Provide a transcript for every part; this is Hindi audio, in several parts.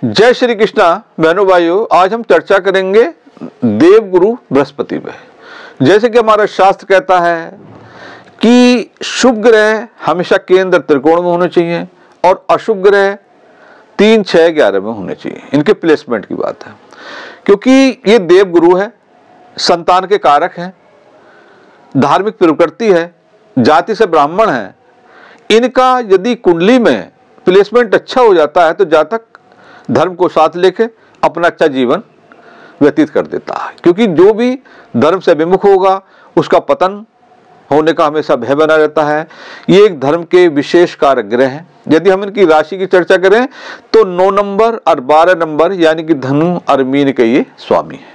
जय श्री कृष्णा बहनों भाइयों, आज हम चर्चा करेंगे देवगुरु बृहस्पति पे। जैसे कि हमारा शास्त्र कहता है कि शुभ ग्रह हमेशा केंद्र त्रिकोण में होने चाहिए और अशुभ ग्रह 3, 6, 11 में होने चाहिए। इनके प्लेसमेंट की बात है, क्योंकि ये देवगुरु है, संतान के कारक हैं, धार्मिक प्रकृति है, जाति से ब्राह्मण है। इनका यदि कुंडली में प्लेसमेंट अच्छा हो जाता है तो जातक धर्म को साथ लेके अपना अच्छा जीवन व्यतीत कर देता है, क्योंकि जो भी धर्म से विमुख होगा उसका पतन होने का हमेशा भय बना रहता है। ये एक धर्म के विशेष कारक ग्रह हैं। यदि हम इनकी राशि की चर्चा करें तो 9 नंबर और 12 नंबर यानी कि धनु और मीन के ये स्वामी है।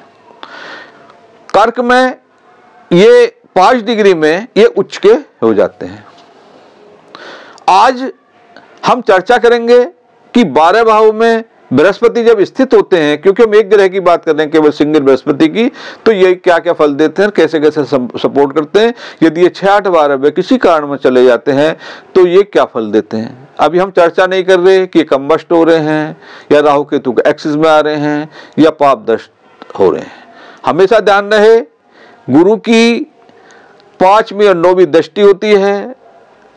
कर्क में ये 5 डिग्री में ये उच्च के हो जाते हैं। आज हम चर्चा करेंगे कि 12 भाव में बृहस्पति जब स्थित होते हैं, क्योंकि हम एक ग्रह की बात कर रहे हैं केवल सिंगल बृहस्पति की, तो ये क्या क्या फल देते हैं, कैसे कैसे सपोर्ट करते हैं। यदि ये 6, 8, 12 में किसी कारण में चले जाते हैं तो ये क्या फल देते हैं। अभी हम चर्चा नहीं कर रहे कि कम्बस्ट हो रहे हैं या राहु केतु के एक्सिस में आ रहे हैं या पाप दष्ट हो रहे हैं। हमेशा ध्यान रहे, गुरु की 5वीं और 9वीं दृष्टि होती है।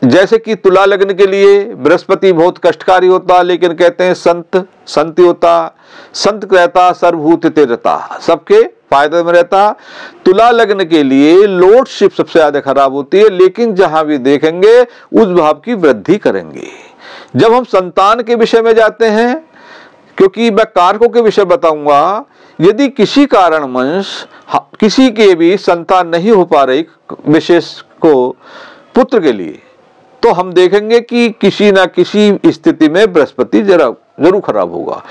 जैसे कि तुला लग्न के लिए बृहस्पति बहुत कष्टकारी होता, लेकिन कहते हैं संत होता, संत कहता सर्वभूत रहता, सबके फायदे में रहता। तुला लग्न के लिए लॉर्डशिप सबसे ज्यादा खराब होती है, लेकिन जहां भी देखेंगे उस भाव की वृद्धि करेंगे। जब हम संतान के विषय में जाते हैं, क्योंकि मैं कारकों के विषय बताऊंगा, यदि किसी कारणवश किसी के भी संतान नहीं हो पा रही, विशेष को पुत्र के लिए, तो हम देखेंगे कि किसी ना किसी स्थिति में बृहस्पति जरूर खराब होगा।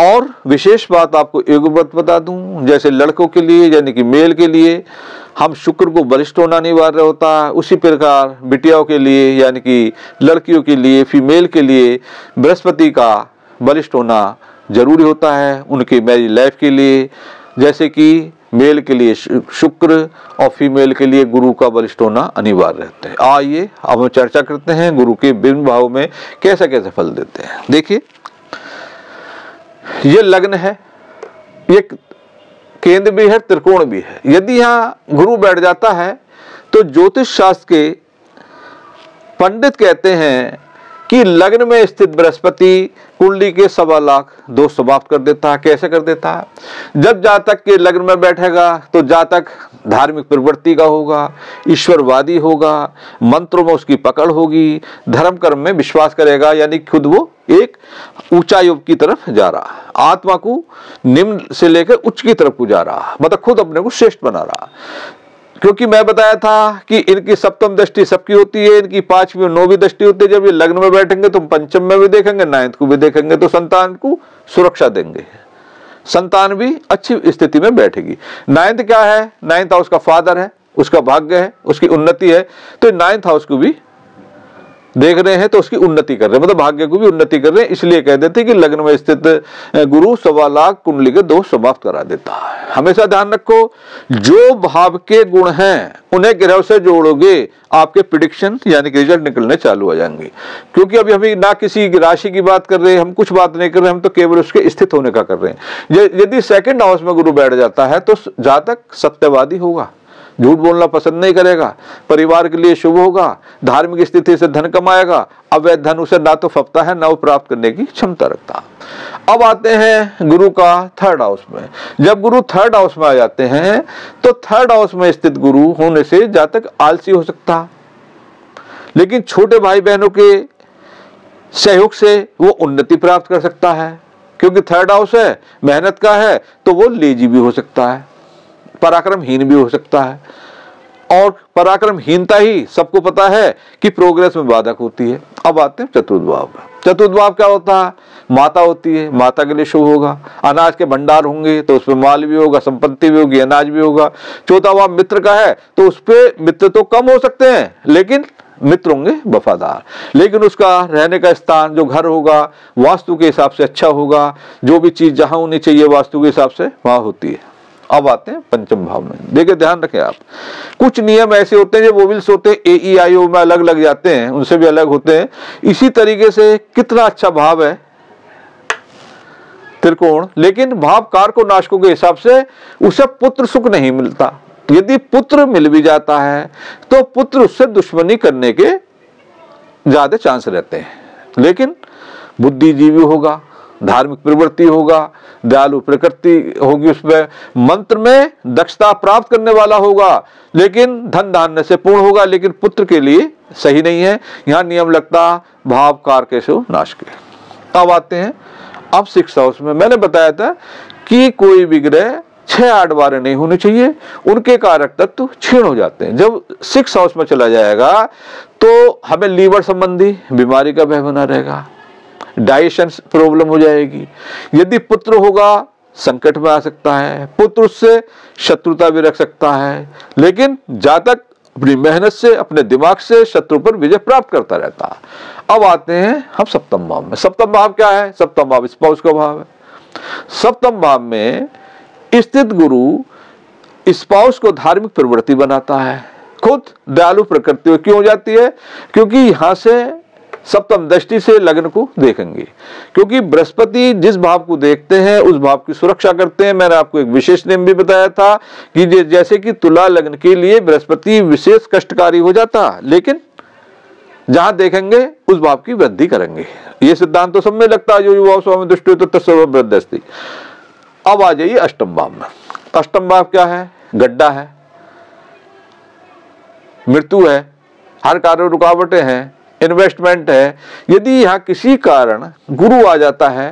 और विशेष बात आपको एक बात बता दूं, जैसे लड़कों के लिए यानी कि मेल के लिए हम शुक्र को बलिष्ठ होना अनिवार्य होता है, उसी प्रकार बिटियाओं के लिए यानी कि लड़कियों के लिए, फीमेल के लिए बृहस्पति का बलिष्ठ होना जरूरी होता है उनके मैरिज लाइफ के लिए। जैसे कि मेल के लिए शुक्र और फीमेल के लिए गुरु का बलिष्ठ होना अनिवार्य रहता है। आइए अब हम चर्चा करते हैं गुरु के विभिन्न भाव में कैसे कैसे फल देते हैं। देखिए, ये लग्न है, ये केंद्र भी है, त्रिकोण भी है। यदि यहाँ गुरु बैठ जाता है तो ज्योतिष शास्त्र के पंडित कहते हैं कि लग्न में स्थित बृहस्पति कुंडली के 1.25 लाख दोष समाप्त कर देता है। कैसे कर देता है? जब जातक के लग्न में बैठेगा तो जातक धार्मिक प्रवृत्ति का होगा, ईश्वरवादी होगा, मंत्रों में उसकी पकड़ होगी, धर्म कर्म में विश्वास करेगा, यानी खुद वो एक ऊंचा योग की तरफ जा रहा, आत्मा को निम्न से लेकर उच्च की तरफ को जा रहा, मतलब खुद अपने को श्रेष्ठ बना रहा। क्योंकि मैं बताया था कि इनकी सप्तम दृष्टि सबकी होती है, इनकी 5वीं और 9वीं दृष्टि होती है। जब ये लग्न में बैठेंगे तो पंचम में भी देखेंगे, 9th को भी देखेंगे, तो संतान को सुरक्षा देंगे, संतान भी अच्छी स्थिति में बैठेगी। 9th क्या है? 9th हाउस का फादर है, उसका भाग्य है, उसकी उन्नति है, तो 9th हाउस को भी देख रहे हैं तो उसकी उन्नति कर रहे हैं, मतलब भाग्य को भी उन्नति कर रहे हैं। इसलिए कह देते कि लग्न में स्थित गुरु 1.25 लाख कुंडली के दोष समाप्त करा देता है। हमेशा ध्यान रखो, जो भाव के गुण हैं उन्हें ग्रह से जोड़ोगे, आपके प्रिडिक्शन यानी कि रिजल्ट निकलने चालू हो जाएंगे। क्योंकि अभी हम ना किसी राशि की बात कर रहे हैं, हम कुछ बात नहीं कर रहे, हम तो केवल उसके स्थित होने का कर रहे हैं। यदि 2nd हाउस में गुरु बैठ जाता है तो जातक सत्यवादी होगा, झूठ बोलना पसंद नहीं करेगा, परिवार के लिए शुभ होगा, धार्मिक स्थिति से धन कमाएगा, अवैध धन उसे ना तो फपता है ना वो प्राप्त करने की क्षमता रखता। अब आते हैं गुरु का 3rd हाउस में। जब गुरु 3rd हाउस में आ जाते हैं तो 3rd हाउस में स्थित गुरु होने से जातक आलसी हो सकता, लेकिन छोटे भाई बहनों के सहयोग से वो उन्नति प्राप्त कर सकता है। क्योंकि 3rd हाउस है, मेहनत का है, तो वो लेजी भी हो सकता है, पराक्रमहीन भी हो सकता है। और पराक्रमहीनता ही सबको पता है कि प्रोग्रेस में बाधक होती है। अब आते हैं चतुर्थ भाव का। चतुर्थ भाव क्या होता है? माता होती है, माता के लिए शुभ होगा, अनाज के भंडार होंगे तो उसमें माल भी होगा, संपत्ति भी होगी, अनाज भी होगा। चौथा भाव मित्र का है तो उस पे मित्र तो कम हो सकते हैं, लेकिन मित्र होंगे वफादार, लेकिन उसका रहने का स्थान जो घर होगा वास्तु के हिसाब से अच्छा होगा, जो भी चीज जहां होनी चाहिए वास्तु के हिसाब से वहां होती है। अब आते हैं पंचम भाव में। देखिए, ध्यान रखें आप, कुछ नियम ऐसे होते हैं जो वोवेल्स होते हैं AEIO में अलग लग जाते हैं, उनसे भी अलग होते हैं। इसी तरीके से कितना अच्छा भाव है त्रिकोण, लेकिन भाव कारकों नाशकों के हिसाब से उसे पुत्र सुख नहीं मिलता। यदि पुत्र मिल भी जाता है तो पुत्र उससे दुश्मनी करने के ज्यादा चांस रहते हैं। लेकिन बुद्धिजीवी होगा, धार्मिक प्रवृत्ति होगा, दयालु प्रकृति होगी, उसमें मंत्र में दक्षता प्राप्त करने वाला होगा, लेकिन धन धान्य से पूर्ण होगा, लेकिन पुत्र के लिए सही नहीं है। यहाँ नियम लगता भाव कारकेशु नाश के। अब आते हैं अब 6 हाउस में। मैंने बताया था कि कोई भी ग्रह 6-8 बार नहीं होने चाहिए, उनके कारक तत्व क्षीण हो जाते हैं। जब 6 हाउस में चला जाएगा तो हमें लीवर संबंधी बीमारी का भय बना रहेगा, डाइजेशन प्रॉब्लम हो जाएगी। यदि पुत्र होगा संकट में आ सकता है, पुत्र उससे शत्रुता भी रख सकता है, लेकिन जातक अपनी मेहनत से, अपने दिमाग से शत्रु पर विजय प्राप्त करता रहता है। अब आते हैं हम सप्तम भाव में। सप्तम भाव क्या है? सप्तम भाव स्पाउस का भाव है। सप्तम भाव में स्थित गुरु स्पाउस को धार्मिक प्रवृत्ति बनाता है, खुद दयालु प्रकृति क्यों हो जाती है? क्योंकि यहां से सप्तम दृष्टि से लग्न को देखेंगे, क्योंकि बृहस्पति जिस भाव को देखते हैं उस भाव की सुरक्षा करते हैं। मैंने आपको एक विशेष नियम भी बताया था कि जैसे कि तुला लग्न के लिए बृहस्पति विशेष कष्टकारी हो जाता, लेकिन जहां देखेंगे उस भाव की वृद्धि करेंगे। ये सिद्धांत तो सब में लगता है, जो युवा स्वामी दृष्टि तो तत्सर्व वृद्धि। अब आ जाइए अष्टम भाव में। अष्टम भाव क्या है? गड्ढा है, मृत्यु है, हर कार्य रुकावटें हैं, इन्वेस्टमेंट है। यदि यहाँ किसी कारण गुरु आ जाता है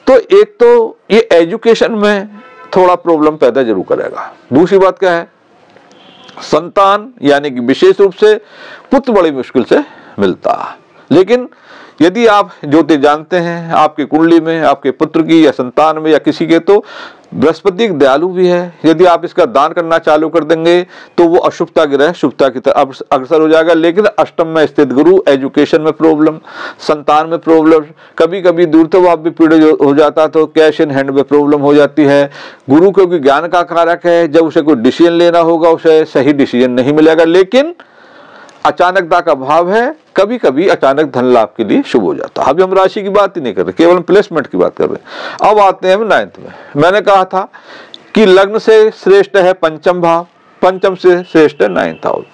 तो एक तो ये एजुकेशन में थोड़ा प्रॉब्लम पैदा जरूर करेगा। दूसरी बात क्या है? संतान यानी कि विशेष रूप से पुत्र बड़ी मुश्किल से मिलता है। लेकिन यदि आप ज्योतिष जानते हैं, आपकी कुंडली में आपके पुत्र की या संतान में या किसी के, तो बृहस्पति दयालु भी है। यदि आप इसका दान करना चालू कर देंगे तो वो अशुभता ग्रह शुभता की तरफ अग्रसर हो जाएगा। लेकिन अष्टम में स्थित गुरु एजुकेशन में प्रॉब्लम, संतान में प्रॉब्लम, कभी कभी दूरत्व भी पीड़ित हो जाता तो कैश इन हैंड में प्रॉब्लम हो जाती है। गुरु क्योंकि ज्ञान का कारक है, जब उसे कोई डिसीजन लेना होगा उसे सही डिसीजन नहीं मिलेगा। लेकिन अचानकता का भाव है, कभी कभी अचानक धन लाभ के लिए शुभ हो जाता है। अभी हम राशि की बात ही नहीं कर रहे, केवल प्लेसमेंट की बात कर रहे हैं। अब आते हैं हम 9th में। मैंने कहा था कि लग्न से श्रेष्ठ है पंचम भाव, पंचम से श्रेष्ठ है 9th हाउस।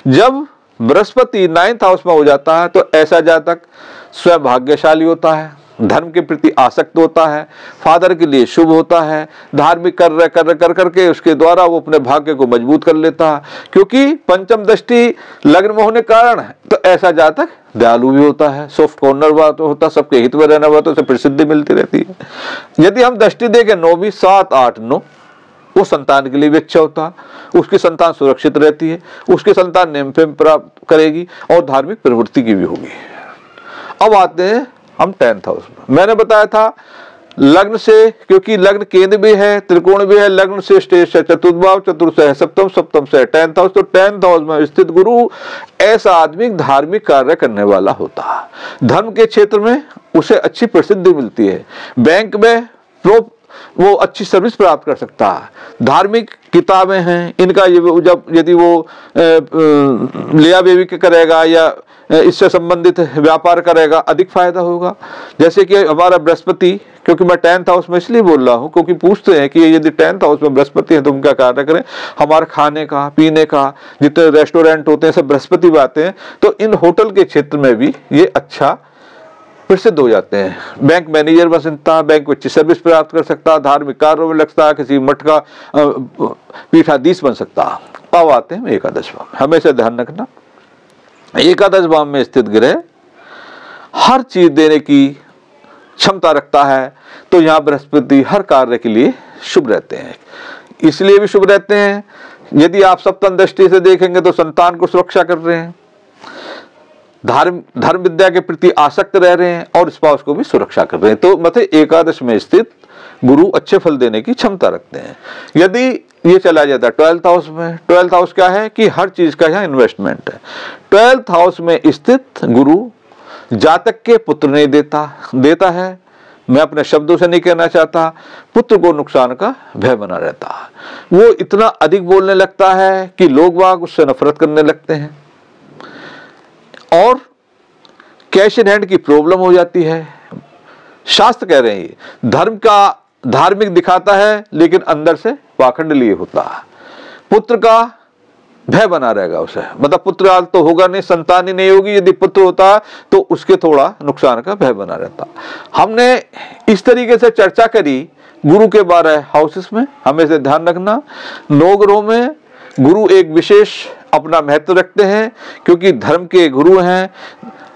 जब बृहस्पति 9th हाउस में हो जाता है तो ऐसा जातक स्वयं भाग्यशाली होता है, धर्म के प्रति आसक्त होता है, फादर के लिए शुभ होता है, धार्मिक कार्य कर करके उसके द्वारा वो अपने भाग्य को मजबूत कर लेता है। क्योंकि पंचम दृष्टि लग्न में होने के कारण है तो ऐसा जातक दयालु भी होता है, सॉफ्ट कॉर्नर बात होता, सबके हित में रहने वाला, तो उसे प्रसिद्धि मिलती रहती है। यदि हम दृष्टि देखें 9वीं 7, 8, 9, वो संतान के लिए भी अच्छा होता, उसकी संतान सुरक्षित रहती है, उसकी संतान नेम फेम प्राप्त करेगी और धार्मिक प्रवृत्ति की भी होगी। अब आते हैं हम 10th हाउस में। मैंने बताया था लग्न से, क्योंकि लग्न केंद्र भी है, त्रिकोण भी है, लग्न से स्टेज से चतुर्थ भाव, चतुर्थ से सप्तम, सप्तम से 10th हाउस। तो 10th हाउस में स्थित गुरु ऐसा आदमी धार्मिक कार्य करने वाला होता है। धर्म के क्षेत्र में उसे अच्छी प्रसिद्धि मिलती है, बैंक में वो अच्छी सर्विस प्राप्त कर सकता है। धार्मिक किताबें हैं, इनका जब यदि वो लिया बेबी करेगा या इससे संबंधित व्यापार करेगा, अधिक फायदा होगा। जैसे कि हमारा बृहस्पति, क्योंकि मैं 10th हाउस में इसलिए बोल रहा हूँ क्योंकि पूछते हैं कि यदि 10th हाउस में बृहस्पति है तो हम क्या कार्य करें। हमारे खाने का, पीने का, जितने रेस्टोरेंट होते हैं सब बृहस्पति में आते हैं, तो इन होटल के क्षेत्र में भी ये अच्छा प्रसिद्ध हो जाते हैं। बैंक मैनेजर बन सकता, बैंक को अच्छी सर्विस प्राप्त कर सकता, धार्मिक कार्यों में लगता, किसी मठ का पीठाधीश बन सकता। अब आते हैं एकादश भाव। हमेशा ध्यान रखना, एकादश भाव में स्थित ग्रह हर चीज देने की क्षमता रखता है, तो यहाँ बृहस्पति हर कार्य के लिए शुभ रहते हैं। इसलिए भी शुभ रहते हैं, यदि आप सप्तम दृष्टि से देखेंगे तो संतान को सुरक्षा कर रहे हैं, धर्म विद्या के प्रति आसक्त रह रहे हैं और स्पाउस को भी सुरक्षा कर रहे हैं। तो मतलब एकादश में स्थित गुरु अच्छे फल देने की क्षमता रखते हैं। यदि ये चला जाता है 12th हाउस में, 12th हाउस क्या है कि हर चीज का यहाँ इन्वेस्टमेंट है। 12th हाउस में स्थित गुरु जातक के पुत्र नहीं देता है, मैं अपने शब्दों से नहीं कहना चाहता, पुत्र को नुकसान का भय बना रहता है। वो इतना अधिक बोलने लगता है कि लोग बाग उससे नफरत करने लगते हैं और कैश इन हैंड की प्रॉब्लम हो जाती है, शास्त्र कह रहे हैं ये धर्म का धार्मिक दिखाता है लेकिन अंदर से पाखंड लिए होता है। पुत्र का भय बना रहेगा उसे, मतलब पुत्र आज तो होगा नहीं, संतान ही नहीं होगी, यदि पुत्र होता तो उसके थोड़ा नुकसान का भय बना रहता। हमने इस तरीके से चर्चा करी गुरु के 12 हाउसेस में। हमें से ध्यान रखना, 9 ग्रहों में गुरु एक विशेष अपना महत्व रखते हैं क्योंकि धर्म के गुरु हैं।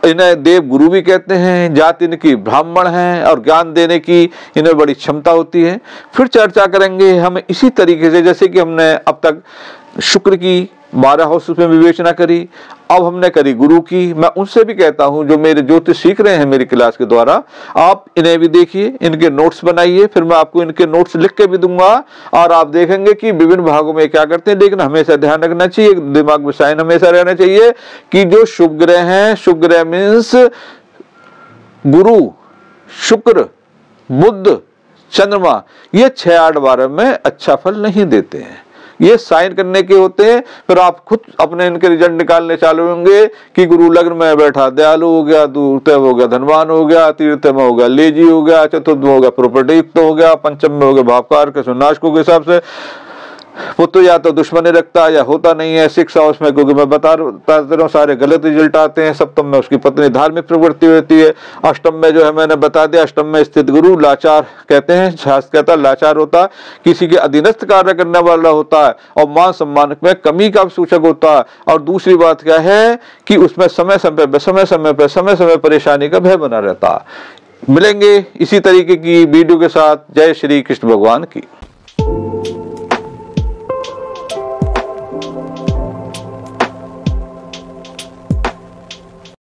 इन्हें देव गुरु भी कहते हैं, जाति इनकी ब्राह्मण है और ज्ञान देने की इन्हें बड़ी क्षमता होती है। फिर चर्चा करेंगे हम इसी तरीके से, जैसे कि हमने अब तक शुक्र की 12 हाउसेस में विवेचना करी, अब हमने करी गुरु की। मैं उनसे भी कहता हूं जो मेरे ज्योतिष सीख रहे हैं मेरी क्लास के द्वारा, आप इन्हें भी देखिए, इनके नोट्स बनाइए, फिर मैं आपको इनके नोट्स लिख के भी दूंगा और आप देखेंगे कि विभिन्न भागों में क्या करते हैं। लेकिन हमेशा ध्यान रखना चाहिए, दिमाग में साइन हमेशा रहना चाहिए कि जो शुभ ग्रह हैं, शुभ ग्रह मीन्स गुरु, शुक्र, बुध, चंद्रमा, ये 6, 8, 12 में अच्छा फल नहीं देते हैं। ये साइन करने के होते हैं। फिर आप खुद अपने इनके रिजल्ट निकालने चालू होंगे कि गुरु लग्न में बैठा दयालु हो गया, दूसरे में हो गया धनवान हो गया, तीसरे में हो गया लेजी हो गया, चतुर्थ में हो गया प्रॉपर्टी युक्त हो गया, पंचम में हो गया भावकार के सुनाशकों के हिसाब से। पुत्र या तो दुश्मनी रखता है या होता नहीं है। 6 हाउस में, क्योंकि मैं बता रहा हूँ सारे गलत रिजल्ट आते हैं। सप्तम में उसकी पत्नी धार्मिक प्रवृत्ति होती है। अष्टम में जो है मैंने बता दिया, अष्टम में स्थित गुरु लाचार कहते हैं, शास्त्र कहता है लाचार होता है, किसी के अधीनस्थ कार्य करने वाला होता है और मान सम्मान में कमी का सूचक होता है। और दूसरी बात क्या है कि उसमें समय समय परेशानी का भय बना रहता है। मिलेंगे इसी तरीके की वीडियो के साथ। जय श्री कृष्ण भगवान की।